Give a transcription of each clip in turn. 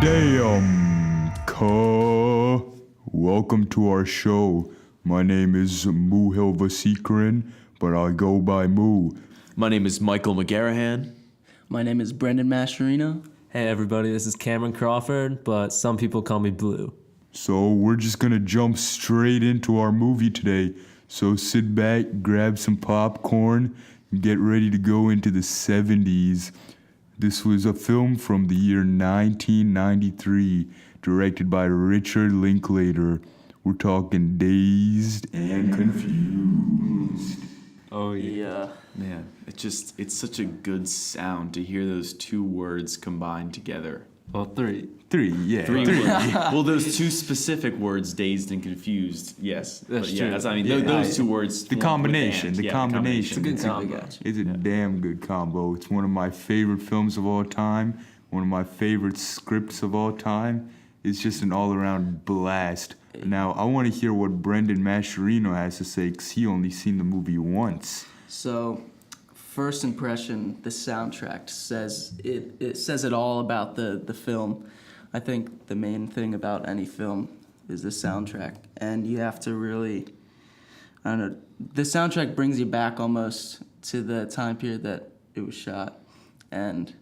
Damn, welcome to our show. My name is Muhil Vasikrin, but I go by Moo. My name is Michael McGarrahan. My name is Brendan Mascherino. Hey everybody, this is Cameron Crawford, but some people call me Blue. So we're just gonna jump straight into our movie today. So sit back, grab some popcorn, and get ready to go into the 70s. This was a film from the year 1993, directed by Richard Linklater. We're talking Dazed and Confused. Oh Yeah. Man, it's such a good sound to hear those two words combined together. Well, three. Three words. Well, those two specific words, dazed and confused, yes. That's but yeah, true. That's, I mean, Yeah, those two words. The combination. The combination. It's a good combo. It's a damn good combo. It's one of my favorite films of all time. One of my favorite scripts of all time. It's just an all-around blast. Now, I want to hear what Brendan Mascherino has to say, because he only seen the movie once. So, first impression, the soundtrack says it says it all about the film. I think the main thing about any film is the soundtrack, and you have to really, I don't know, the soundtrack brings you back almost to the time period that it was shot, and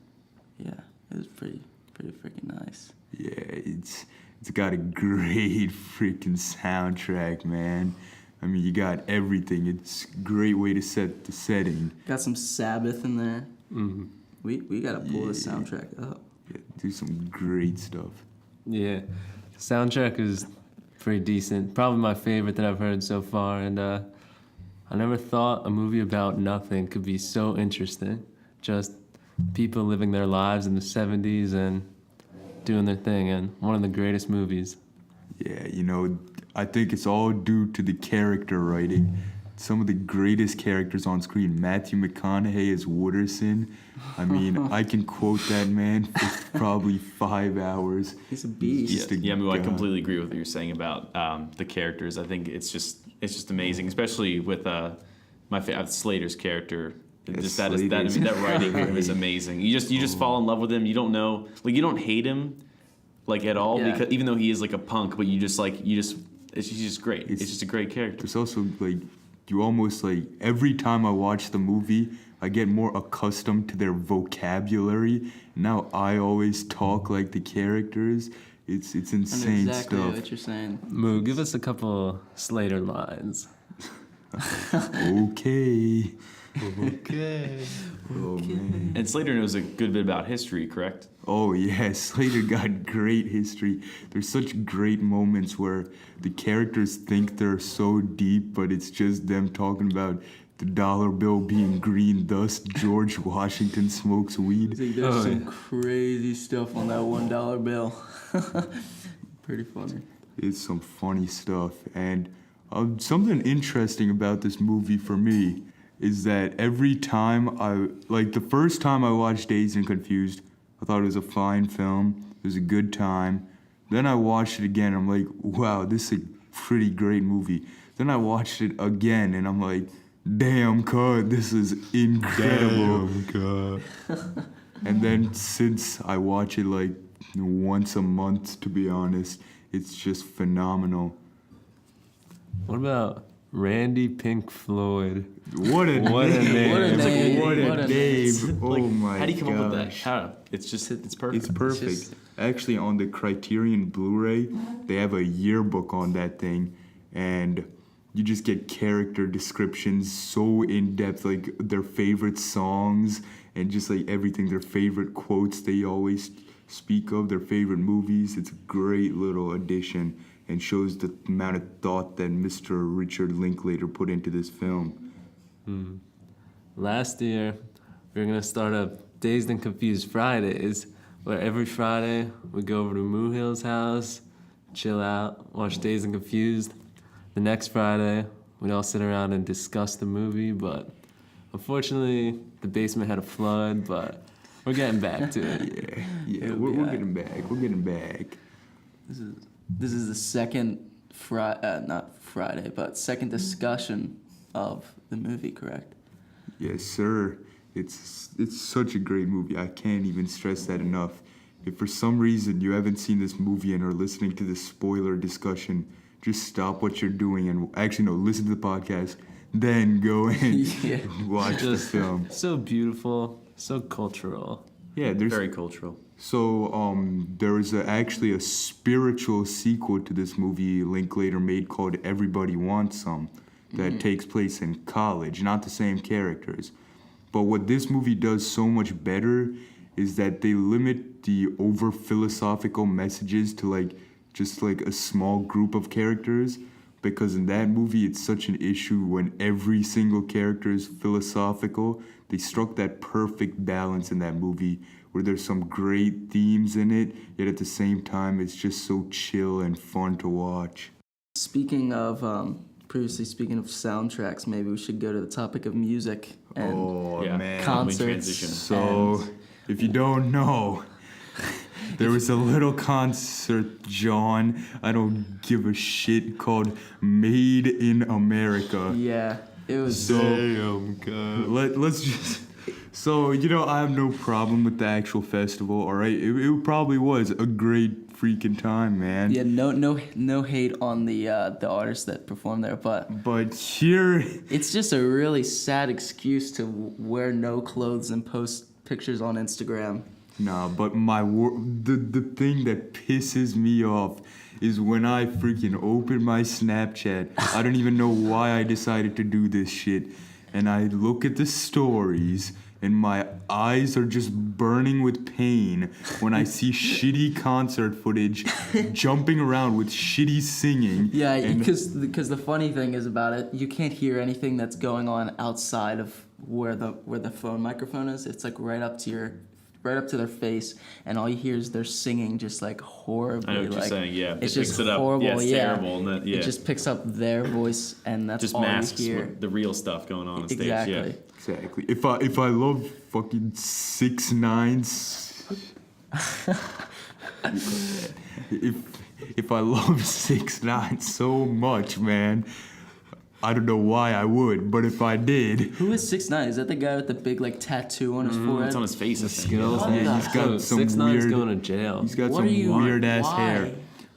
yeah, it was pretty freaking nice. Yeah, it's got a great freaking soundtrack, man. I mean, you got everything. It's a great way to set the setting. Got some Sabbath in there. Mm-hmm. We gotta pull the soundtrack up. Yeah, do some great stuff. Yeah, the soundtrack is pretty decent. Probably my favorite that I've heard so far, and I never thought a movie about nothing could be so interesting. Just people living their lives in the 70s and doing their thing, and one of the greatest movies. Yeah, you know, I think it's all due to the character writing. Some of the greatest characters on screen. Matthew McConaughey as Wooderson. I mean, I can quote that man for probably 5 hours. He's a beast. I completely agree with what you're saying about the characters. I think it's just amazing, especially with my Slater's character. Just that writing is amazing. You just fall in love with him. You don't know, like, you don't hate him, like, at all, because even though he is like a punk, but he's just great. It's just a great character. It's also like, you almost like, every time I watch the movie, I get more accustomed to their vocabulary. Now I always talk like the characters. It's insane exactly stuff. What you're saying. Moo, give us a couple Slater lines. Okay. Okay. Oh man. And Slater knows a good bit about history, correct? Oh yeah, Slater got great history. There's such great moments where the characters think they're so deep, but it's just them talking about the dollar bill being green, thus George Washington smokes weed. There's some crazy stuff on that $1 bill. Pretty funny. It's some funny stuff. And something interesting about this movie for me is that every time the first time I watched Dazed and Confused, I thought it was a fine film. It was a good time. Then I watched it again. I'm like, wow, this is a pretty great movie. Then I watched it again, and I'm like, damn, cuz, this is incredible. Damn, and then since I watch it like once a month, to be honest, it's just phenomenal. What about Randy Pink Floyd? What a name. What a name. What a name. Oh Like, my how do you come up with that? gosh. How? It's perfect. It's perfect. Actually, on the Criterion Blu-ray, they have a yearbook on that thing, and you just get character descriptions so in-depth, like their favorite songs and just like everything, their favorite quotes they always speak of, their favorite movies. It's a great little addition and shows the amount of thought that Mr. Richard Linklater put into this film. Last year, we were going to start up Dazed and Confused Fridays, where every Friday we go over to Muhil's house, chill out, watch Dazed and Confused. The next Friday, we'd all sit around and discuss the movie, but unfortunately, the basement had a flood, but we're getting back to it. Yeah, we're getting back. We're getting back. This is the second second discussion of the movie, correct? Yes, sir. It's such a great movie. I can't even stress that enough. if for some reason you haven't seen this movie and are listening to this spoiler discussion, just stop what you're doing and actually no, listen to the podcast, then go and Yeah. watch the Just film. so beautiful, so cultural. Yeah, there's Very cultural. so there was actually a spiritual sequel to this movie Linklater made called Everybody Wants Some that takes place in college, not the same characters. But what this movie does so much better is that they limit the over philosophical messages to like just like a small group of characters, because in that movie it's such an issue when every single character is philosophical. They struck that perfect balance in that movie where there's some great themes in it, yet at the same time it's just so chill and fun to watch. Speaking of previously speaking of soundtracks, maybe we should go to the topic of music and Oh Yeah. man. Concerts. Transition. So, if you don't know, there was a little concert, John, I don't give a shit, called Made in America. yeah, it was So, Damn, God. let's just... So, you know, I have no problem with the actual festival, all right? It probably was a great freaking time, man. yeah, no hate on the artists that performed there, but But here... it's just a really sad excuse to wear no clothes and post pictures on Instagram. Nah, but the thing that pisses me off is when I freaking open my Snapchat. I don't even know why I decided to do this shit. And I look at the stories, and my eyes are just burning with pain when I see shitty concert footage, jumping around with shitty singing. Yeah, and because the funny thing is about it, you can't hear anything that's going on outside of where the phone microphone is. It's like right up to their face, and all you hear is they're singing just like horribly. I know what you're like, saying. Yeah, it's it just picks it up. horrible. Yeah, it's yeah, terrible. And then, yeah, it just picks up their voice, and that's just all masks you hear. what- the real stuff going on stage. Exactly. Yeah. exactly. If I love fucking 6ix9ine, if I love 6ix9ine so much, man, I don't know why I would, but if I did, Who is 6ix9ine? Is that the guy with the big like tattoo on his forehead? It's on his face. I think. Skills. What yeah, the- he's got some 6ix9ine's weird. going to jail. He's got What some are you- weird ass why? hair.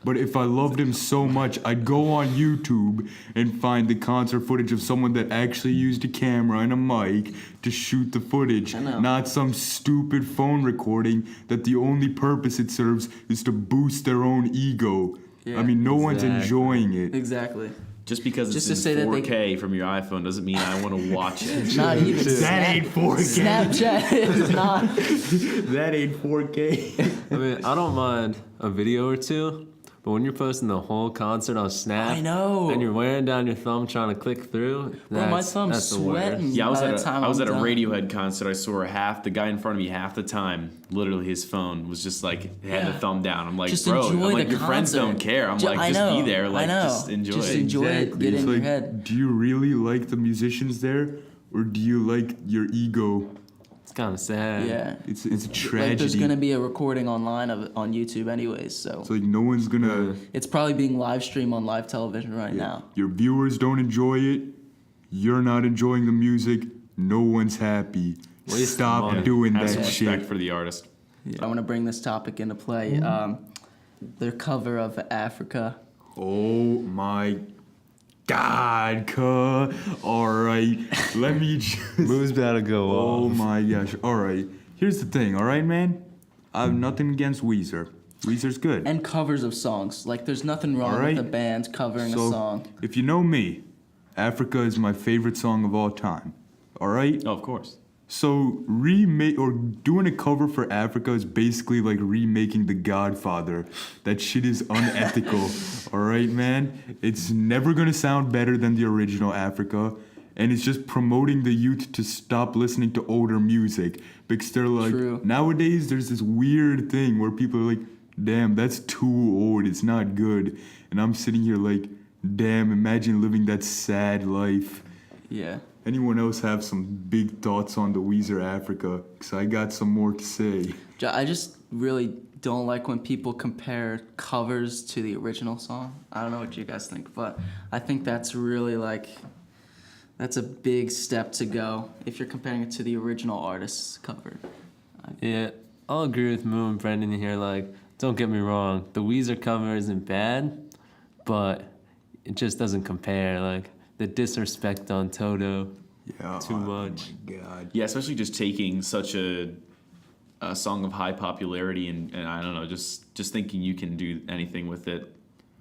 But if I loved him so much, I'd go on YouTube and find the concert footage of someone that actually used a camera and a mic to shoot the footage, I know. not some stupid phone recording that the only purpose it serves is to boost their own ego. Yeah, I mean, no one's exactly. enjoying it. Exactly. Just because it's Just to in say that they 4K from your iPhone doesn't mean I want to watch it. Not even That ain't 4K. Snapchat is not. That ain't 4K. I mean, I don't mind a video or two, but when you're posting the whole concert on Snap, I know. and you're wearing down your thumb trying to click through, Bro, my that's thumb's the worst. sweating. Yeah, I was by at the a time I was I'm at a done. Radiohead concert. I saw the guy in front of me half the time. Literally, his phone was just like had the Yeah. thumb down. I'm like, Just bro, enjoy I'm like, the your friends don't concert. care. I'm Ju- like, I just know, be there. I Like, know. just enjoy Just it. enjoy it. Get It's in your like, head. do you really like the musicians there, or do you like your ego? It's kind of sad. Yeah. It's a Like, tragedy. there's gonna be a recording online of it on YouTube anyways, so It's like no one's gonna. it's probably being live streamed on live television right now. Your viewers don't enjoy it. You're not enjoying the music. No one's happy. Waste of Stop money. doing Have that some respect shit. for the artist. I want to bring this topic into play. Their cover of Africa. Oh my God, cuh. All right, let me just. Move's about to go Oh off. my gosh. All right. Here's the thing. All right, man. I have nothing against Weezer. Weezer's good. And covers of songs. Like, there's nothing wrong Alright. with the band covering a So, song. if you know me, Africa is my favorite song of all time. All right. Oh, of course. So remake or doing a cover for Africa is basically like remaking The Godfather. That shit is unethical. All right, man. It's never gonna sound better than the original Africa, and it's just promoting the youth to stop listening to older music because they're like True. nowadays there's this weird thing where people are like, "Damn, that's too old. It's not good," and I'm sitting here like, "Damn, imagine living that sad life." Yeah. Anyone else have some big thoughts on the Weezer Africa? Because I got some more to say. I just really don't like when people compare covers to the original song. I don't know what you guys think, but I think that's really like, that's a big step to go if you're comparing it to the original artist's cover. Yeah, I'll agree with Moo and Brendan here. Like, don't get me wrong, the Weezer cover isn't bad, but it just doesn't compare. Like, the disrespect on Toto, Yeah. too much. Oh my God. Yeah, especially just taking such a song of high popularity and I don't know, just thinking you can do anything with it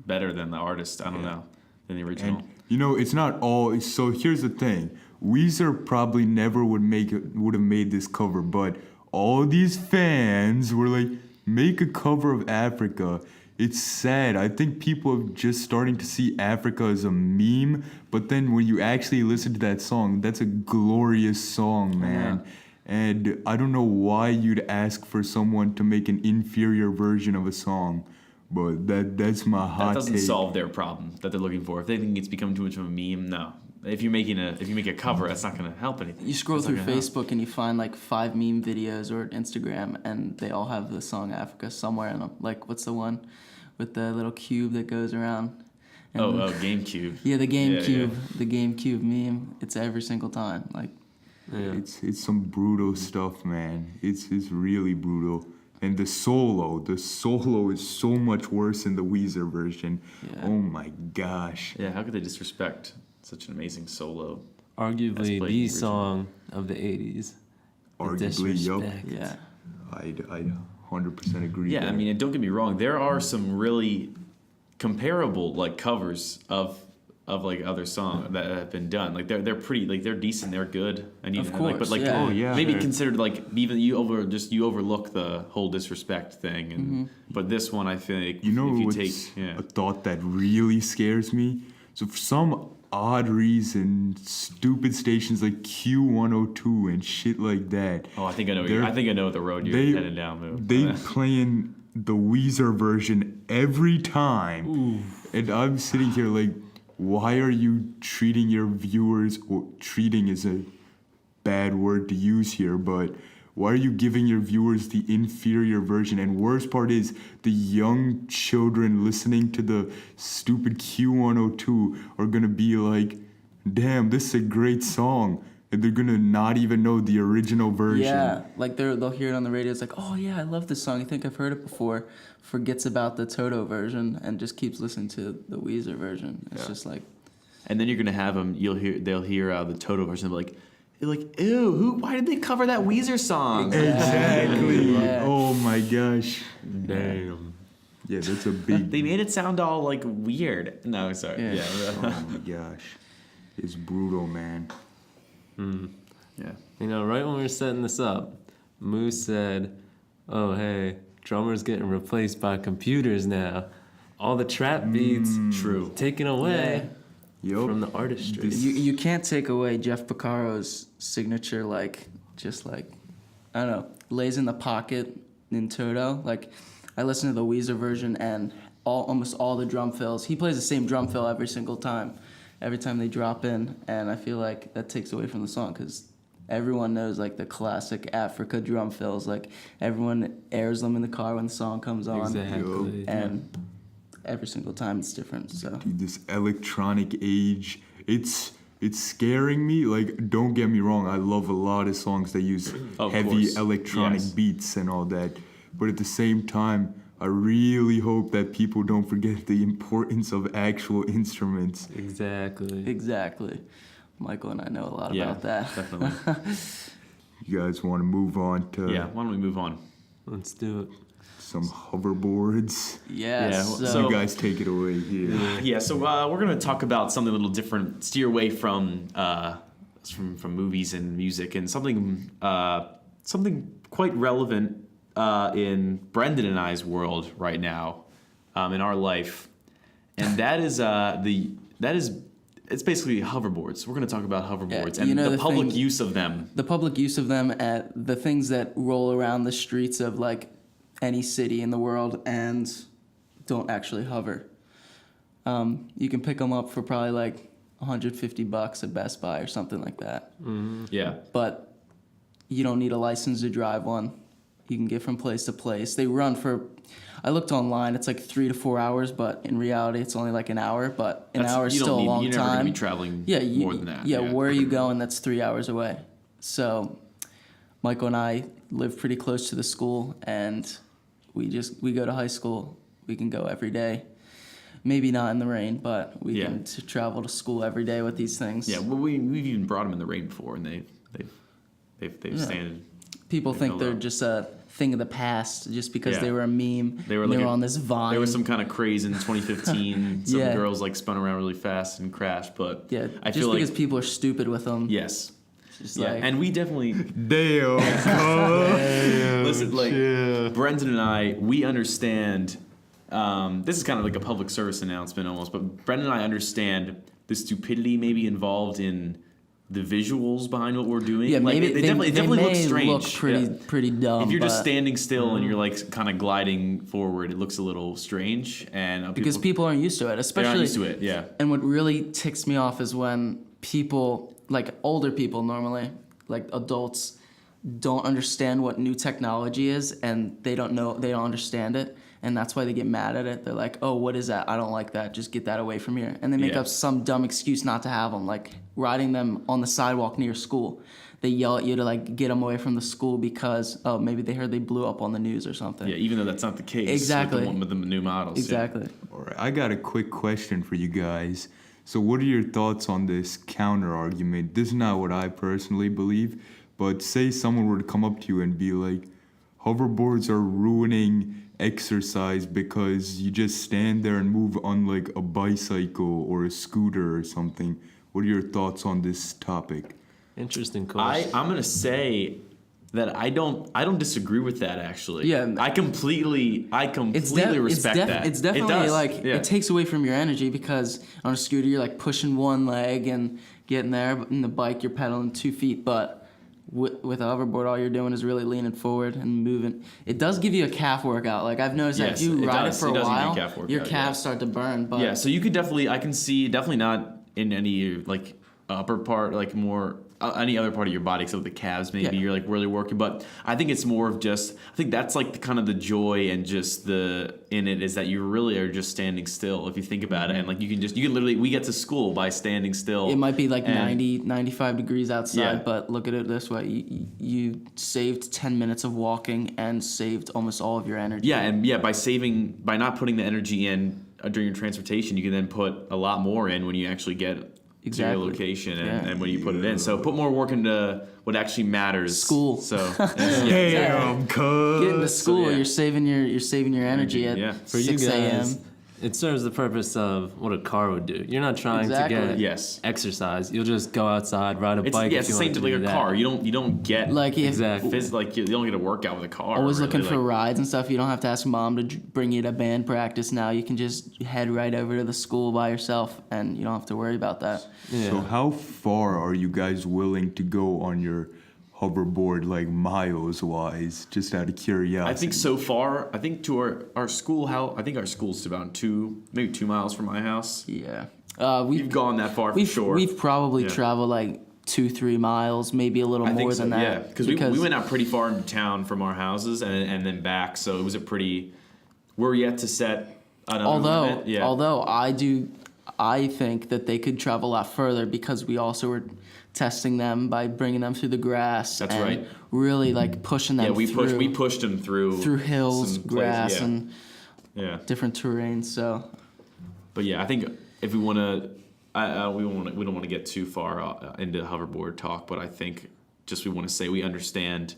better than the artist. I don't know, than the original. And you know, it's not all. So here's the thing: Weezer probably never would have made this cover, but all these fans were like, "Make a cover of Africa." It's sad. I think people are just starting to see Africa as a meme, but then when you actually listen to that song, that's a glorious song, man. And I don't know why you'd ask for someone to make an inferior version of a song, but that's my That hot doesn't take. solve their problem that they're looking for. If they think it's become too much of a meme, no. If you make a cover, that's not going to help anything. You scroll It's not through gonna help. Facebook and you find like 5 meme videos or Instagram, and they all have the song Africa somewhere in them. Like, what's the one with the little cube that goes around? And GameCube. yeah, the GameCube, Yeah. the GameCube meme. It's every single time. Like, Yeah. It's some brutal stuff, man. It's really brutal. And the solo is so much worse in the Weezer version. Yeah. Oh my gosh. Yeah, how could they disrespect such an amazing solo? Arguably That's played the original. song of the 80s. The Arguably, yup. disrespect. yeah. I'd 100% agree. Yeah, there. I mean, and don't get me wrong, there are some really comparable like covers of like other songs that have been done. Like they're pretty, like they're decent, they're good, and Of like, but course, like yeah. Oh, yeah. maybe Sure. considered like even you overlook the whole disrespect thing, and but this one I think You know if you what's take a thought that really scares me? So for some odd reason, stupid stations like Q102 and shit like that, I think I know They're- I think I know the road you're they headed down, Moo. they playing the Weezer version every time. And I'm sitting here like, why are you treating your viewers, or treating is a bad word to use here, but why are you giving your viewers the inferior version? And worst part is the young children listening to the stupid Q102 are gonna be like, damn, this is a great song. And they're gonna not even know the original version. Yeah, like they'll hear it on the radio. It's like, oh yeah, I love this song. I think I've heard it before. Forgets about the Toto version and just keeps listening to the Weezer version. It's just like, And then you're gonna have them. They'll hear the Toto version. They're like, ew, why did they cover that Weezer song? Exactly. Yeah. Oh my gosh. Damn. Yeah, that's a big. They made it sound all like weird. No, sorry. Yeah. Oh my gosh. It's brutal, man. Yeah. You know, right when we were setting this up, Moose said, oh, hey, drummers getting replaced by computers now. All the trap beats True. taken away Yup. from the artistry. you can't take away Jeff Porcaro's signature, like, just like, I don't know, lays in the pocket in Toto. Like, I listen to the Weezer version and almost all the drum fills. He plays the same drum fill every single time. Every time they drop in, and I feel like that takes away from the song because everyone knows like the classic Africa drum fills. Like everyone airs them in the car when the song comes on, Exactly. and every single time it's different. So Dude, this electronic age, it's scaring me. Like, don't get me wrong, I love a lot of songs that use Of heavy course. electronic Yes. beats and all that. But at the same time, I really hope that people don't forget the importance of actual instruments. exactly, Michael and I know a lot Yeah, about that. definitely. You guys want to move on to Yeah. Why don't we move on? Let's do it. some hoverboards? Yeah. Yeah, So, so- You guys take it away here. Yeah. So we're gonna talk about something a little different. Steer away from movies and music, and something quite relevant in Brendan and I's world right now, in our life, and that is it's basically hoverboards. We're going to talk about hoverboards Yeah, and you know the the public thing- use of them. the public use of them at the things that roll around the streets of like any city in the world and don't actually hover. You can pick them up for probably like $150 at Best Buy or something like that. Yeah. But you don't need a license to drive one. You can get from place to place. They run for, I looked online, it's like 3 to 4 hours, but in reality it's only like an hour, but an hour is you don't still a need- long you're never gonna time. be traveling Yeah, more than that. Yeah, where are you going? That's 3 hours away. So Michael and I live pretty close to the school, and we go to high school. We can go every day. Maybe not in the rain, but we can travel to school every day with these things. Yeah, well, we've even brought them in the rain before, and they've standed. People think held they're up. just a thing of the past just because Yeah. they were a meme. They were and like they were a- on this Vine. There was some kind of craze in 2015. Some Yeah. girls like spun around really fast and crashed, but yeah, I just feel because like people are stupid with them. yes, Just yeah, like, and we definitely Damn. listen. Like Yeah. Brendan and I, we understand. This is kind of like a public service announcement almost, but Brendan and I understand the stupidity maybe involved in the visuals behind what we're doing. yeah, like, maybe they definitely may look strange. look pretty Yeah. pretty dumb. If you're just but- standing still and you're like kind of gliding forward, it looks a little strange, and because people aren't used to it, they're especially not used to it. Yeah, And what really ticks me off is when people, like older people normally, like adults, don't understand what new technology is, and they don't understand it, and that's why they get mad at it. They're like, "Oh, what is that? I don't like that. Just get that away from here." And they make Yeah. up some dumb excuse not to have them, like riding them on the sidewalk near school. They yell at you to like get them away from the school because maybe they heard they blew up on the news or something. yeah. Even though that's not the case. Exactly. With the one with the new models. yeah. Exactly. All right, I got a quick question for you guys. So, what are your thoughts on this counter argument? This is not what I personally believe, but say someone were to come up to you and be like, hoverboards are ruining exercise because you just stand there and move on like a bicycle or a scooter or something. What are your thoughts on this topic? Interesting question. I'm gonna say that I don't disagree with that actually. Yeah. I completely respect that. It's definitely does, like yeah. it takes away from your energy because on a scooter you're like pushing one leg and getting there, but in the bike you're pedaling 2 feet. But with a hoverboard, all you're doing is really leaning forward and moving. It does give you a calf workout. Like I've noticed that Yes, if you it ride does. it for It a does give you a while, calf workout, your calves yeah. start to burn. But Yeah, so you could I can see definitely not in any like upper part, like more any other part of your body except the calves maybe Yeah. you're like really working, but I think it's more of just I think that's like the kind of the joy and just the in it is that you really are just standing still if you think about it, and like you can literally we get to school by standing still. it might be like And- 95 degrees outside, Yeah. but look at it this way: you saved 10 minutes of walking and saved almost all of your energy. Yeah, and by not putting the energy in during your transportation, you can then put a lot more in when you actually get to Exactly. your location Yeah. and when you put it in. So put more work into what actually matters. School. So yeah, Damn, Getting to cuz. school, yeah. you're saving your energy at yeah. For you 6 a.m. guys, it serves the purpose of what a car would do. You're not trying Exactly. to get Yes. exercise. You'll just go outside, ride a bike. It's if the you same want to to like do a that. car. You don't get Like if Exactly. like you don't get a workout with a car. always really. looking for Like, rides and stuff, you don't have to ask mom to bring you to band practice now. You can just head right over to the school by yourself, and you don't have to worry about that. Yeah. So, how far are you guys willing to go on your hoverboard, like miles wise? Just out of curiosity. I think so far. I think to our school. I think our school's about 2 miles from my house. Yeah. We've gone that far for We've sure. we've probably Yeah. traveled like 2-3 miles, maybe a little I more think so, than that. yeah, because we went out pretty far into town from our houses and then back, so it was a pretty. We're yet to set another limit. Yeah. although I think that they could travel a lot further because we also were testing them by bringing them through the grass. That's and right. Really like pushing them yeah, we through, pushed them through hills, some grass, places, and yeah. different terrains. So But yeah, I think if we want to, we don't want to get too far into hoverboard talk, but I think just we want to say we understand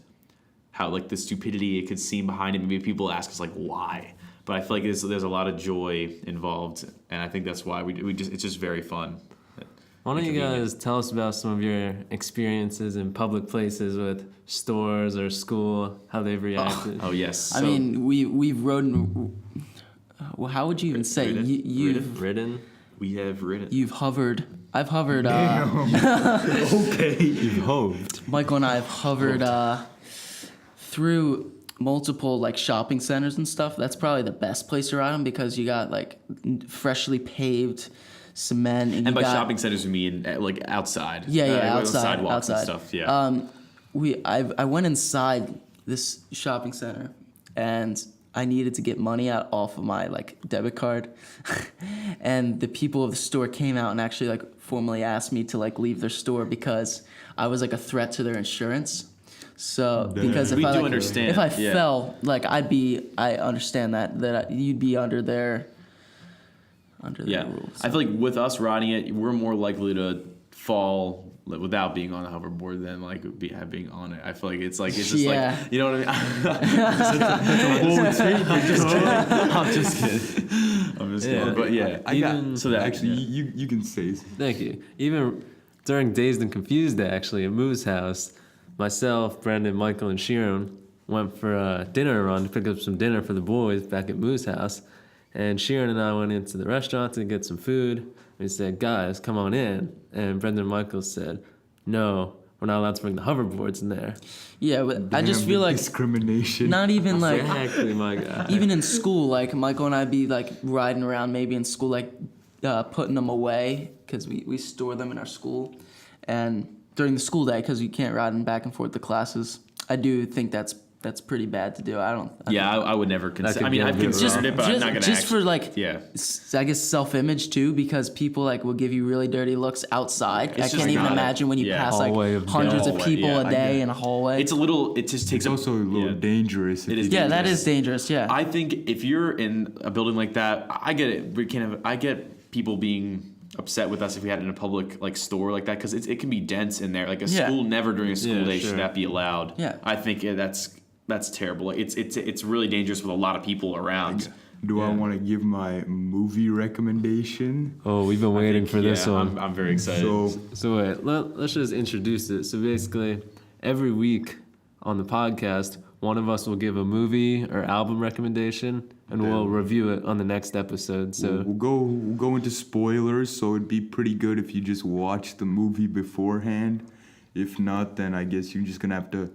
how like the stupidity it could seem behind it. Maybe people ask us like why, but I feel like there's a lot of joy involved, and I think that's why it's just very fun. Why don't you Inconvenient. guys tell us about some of your experiences in public places with stores or school, how they've reacted? Oh yes. I mean, we've ridden. Well, how would you even say Ridden? you've Ridden? we have ridden. you've hovered? I've hovered. Okay, you've hoved. Michael and I have hovered through multiple like shopping centers and stuff. That's probably the best place to ride them because you got like freshly paved cement And you by got, shopping centers, we mean like outside. Yeah, on outside, sidewalks outside. and stuff. Yeah. I went inside this shopping center and I needed to get money out off of my like debit card, and the people of the store came out and actually like formally asked me to like leave their store because I was like a threat to their insurance. So because if We I do like, understand, if I yeah. fell, like I understand that you'd be under their Yeah, rules. I feel like with us riding it, we're more likely to fall without being on a hoverboard than like being on it. I feel like it's just Yeah. like, you know what I mean? I'm just kidding. I'm just kidding. But yeah, I got Even- so that actually yeah. you can say Thank you. Even during Dazed and Confused, actually, at Moo's house, myself, Brendan, Michael, and Sharon went for a dinner run to pick up some dinner for the boys back at Moo's house. And Sharon and I went into the restaurant to get some food. We said, guys, come on in. And Brendan and Michael said, no, we're not allowed to bring the hoverboards in there. Yeah, but I just Damn, feel the like discrimination. not even like Exactly, my guy. even in school, like Michael and I'd be like riding around maybe in school, like putting them away because we store them in our school, and during the school day because you can't ride them back and forth to classes. I do think that's pretty bad to do. I would never consider. could I mean, get a I've bit considered it, but I'm not gonna. just for like, yeah. I guess self-image too, because people like will give you really dirty looks outside. It's I just can't even not- imagine when you yeah. pass like Hallway of hundreds of hallway, people yeah, a I day get in a hallway. It's a little. It just takes It's also a little yeah. dangerous. It is yeah, that dangerous. is dangerous. Yeah. I think if you're in a building like that, I get it. I get people being upset with us if we had it in a public like store like that because it can be dense in there. Like a Yeah. school, never during a school Yeah, day sure. should that be allowed. Yeah. I think that's terrible. Like, it's really dangerous with a lot of people around. Do I Yeah. want to give my movie recommendation? Oh, we've been waiting for this Yeah, one. I'm very excited. So wait, let's just introduce it. So basically, every week on the podcast, one of us will give a movie or album recommendation, and we'll review it on the next episode. So We'll go into spoilers, so it'd be pretty good if you just watch the movie beforehand. If not, then I guess you're just gonna have to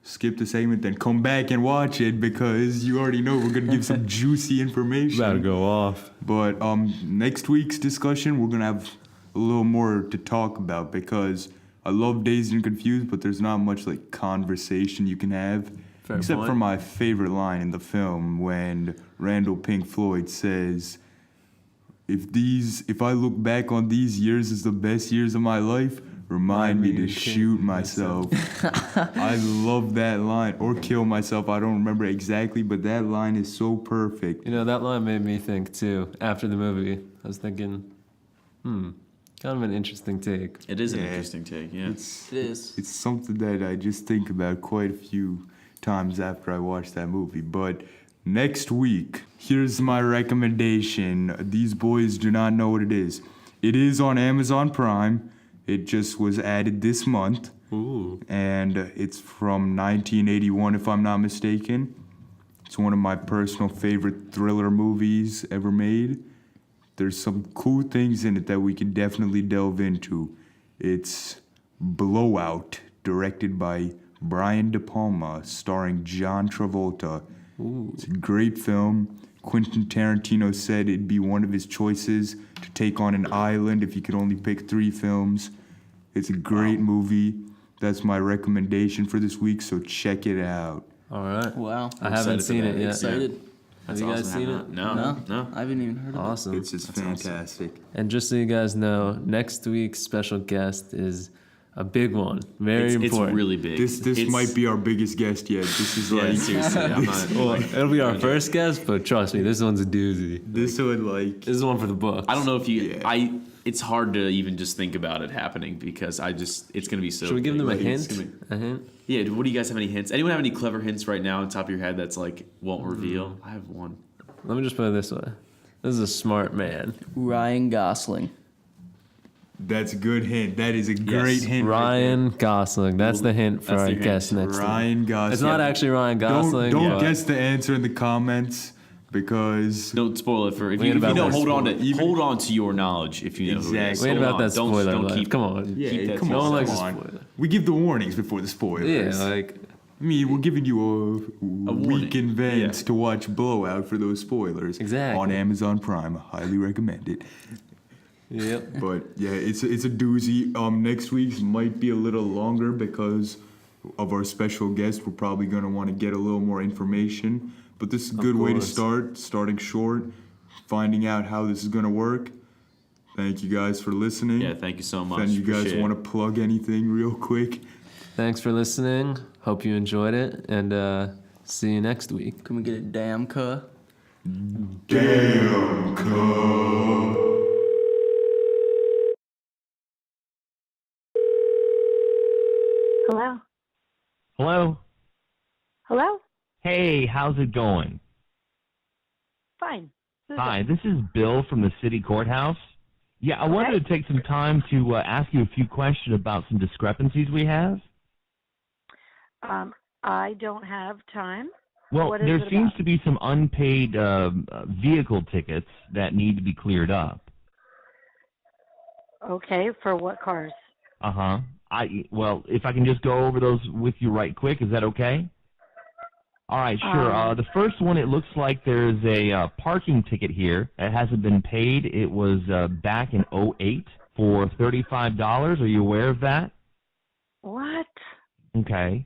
skip the segment, then come back and watch it because you already know we're gonna give some juicy information. about to go off. But next week's discussion, we're gonna have a little more to talk about because I love Dazed and Confused, but there's not much like conversation you can have. Fair Except point. for my favorite line in the film when Randall Pink Floyd says, if I look back on these years as the best years of my life, remind me to shoot myself. I love that line. Or kill myself. I don't remember exactly, but that line is so perfect. You know, that line made me think too. After the movie, I was thinking, kind of an interesting take. it is an Yeah. interesting take. Yeah. It is. It's something that I just think about quite a few times after I watch that movie. But next week, here's my recommendation. These boys do not know what it is. It is on Amazon Prime. It just was added this month. Ooh. And it's from 1981, if I'm not mistaken. It's one of my personal favorite thriller movies ever made. There's some cool things in it that we can definitely delve into. It's Blowout, directed by Brian De Palma, starring John Travolta. It's a great film. Quentin Tarantino said it'd be one of his choices to take on an island if he could only pick 3 films. It's a great movie. That's my recommendation for this week, so check it out. All right. Wow. I haven't excited for seen that. it yet. Excited. Have you guys seen it? No. I haven't even heard of it. Awesome. It's just fantastic. And just so you guys know, next week's special guest is a big one. Very It's important. really big. This It's- might be our biggest guest yet. This is Yeah, like seriously. I'm not. Well, it'll be our first guest, but trust me, this one's a doozy. this would like This is one for the books. I don't know if you. Yeah. It's hard to even just think about it happening because it's gonna be so. Should we give big. them a Like, it's hint? gonna be- A hint? Yeah. What do you guys have any hints? Anyone have any clever hints right now on top of your head that's like won't reveal? I have one. Let me just put it this way. This is a smart man. Ryan Gosling. that's a good hint. That is a great hint. Ryan Gosling. That's the hint for That's our the hint. guest next week. Ryan Gosling. It's not actually Ryan Don't Gosling. don't but guess the answer in the comments because Don't spoil it for if We you, ain't if you about know. that Hold on spoiler. to hold on to your knowledge if you know who it is. Exactly. We ain't Hold about on. that Don't- spoiler don't life. keep- Come on. yeah, keep that come to No one on, likes come a on. spoiler. We give the warnings before the spoilers. Yeah, like I mean, we're giving you a warning. week in advance Yeah. to watch Blowout for those spoilers. Exactly. On Amazon Prime, highly recommend it. yep. But yeah, it's a doozy. Next week's might be a little longer because of our special guest. We're probably gonna want to get a little more information. But this is a good way to course. start. Starting short, finding out how this is gonna work. Thank you guys for listening. Yeah. Thank you so much. If any of you guys Appreciate it. want to plug anything real quick, Thanks for listening. Hope you enjoyed it, and see you next week. Can we get a damn cuh? Damn, cuz. Hello? Hello? Hello? Hey, how's it going? Fine. Who's Hi, it? this is Bill from the city courthouse. Yeah, I wanted to take some time to ask you a few questions about some discrepancies we have. I don't have time. Well, What is there it seems about? to be some unpaid vehicle tickets that need to be cleared up. Okay, for what cars? Uh-huh. Well, if I can just go over those with you right quick, is that okay? All right, sure. The first one, it looks like there's a parking ticket here that hasn't been paid. It was back in '08 for $35. Are you aware of that? What? Okay.